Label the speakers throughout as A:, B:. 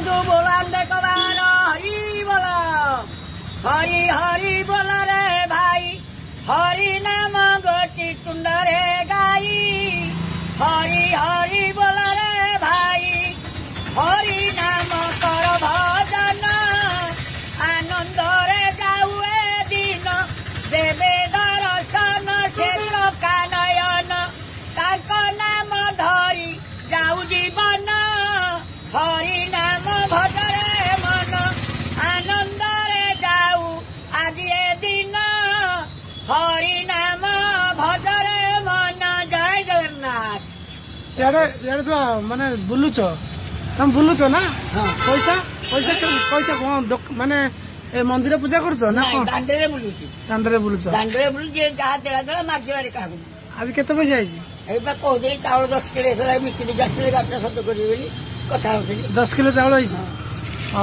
A: बंधु बोलांदे कबार हरि बोला हरि हरि बोला रे भाई हरि नाम गोटी कुंड रे गाई हरि हरि बोला रे भाई हरि नाम कर भजन आनंद रे जाऊए दिन देवे दर्शन क्षेत्र कानयन ताक नाम धरी जाऊ जीवन हरि नाम भजरे मन आनंद रे जाऊ आज ए दिन हरि नाम भजरे मन जय जगन्नाथ।
B: यार तो माने बुलुच तुम बुलुच ना पैसा पैसा पैसा कौन माने ए मंदिर पूजा कर
A: दांडे बुलुची
B: दांडे बुलुच
A: दांडे बुलुची जहाँ देला देला मागिबारे क्या
B: आज केते पैसा आइछि
A: एबा कहते चाउल 10 किलो एथला मिस्त्री जास्ती गाटा शब्द करी बोली कथा होतली
B: 10 किलो चाउल आइछि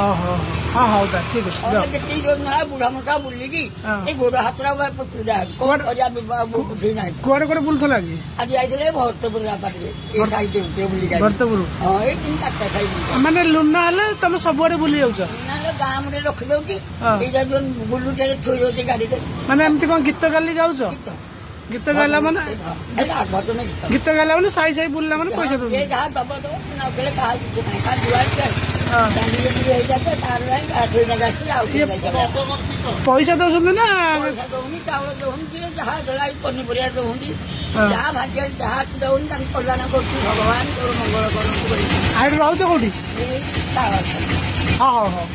B: ओहो हां हां ता ठीक है
A: जेती जो ना बुढ़ा मोटा बुल्ली की ए गोड़ हातरा बा पुतुडा कोन करिया बुद्धि नाही
B: कोड़े कोड़े बुलथला जी
A: आज आइले भरतपुर पाटे ए साइड ते बुल्ली गाड़ी
B: भरतपुर
A: हां ए दिन काटा साइड
B: माने लुना हले तुम सबरे बुली जाउछ
A: ना गाम रे रखि दउ की ए जब बुल्लू चले थोई होते गाड़ी रे
B: माने एमती कोन गीत गाली जाउछ गीत गाला माने गीत गाला माने साई साई बुलला माने पैसा दो
A: ए जहां दबा दो ना केले कहा नहीं का दुआर के हां दानी ये हे जाते तार लाइन 8 जगह से आउ
B: पैसा दउछन ना
A: पैसा दउनी चावल दउनी जे जहां गलाई पन्नी परिया दउनी जहां भाग्य जहां दउनी तन कल्याण करती भगवान तोर मंगल करू करी
B: आइड रहउछ कोठी
A: ए तार
B: हां हां हां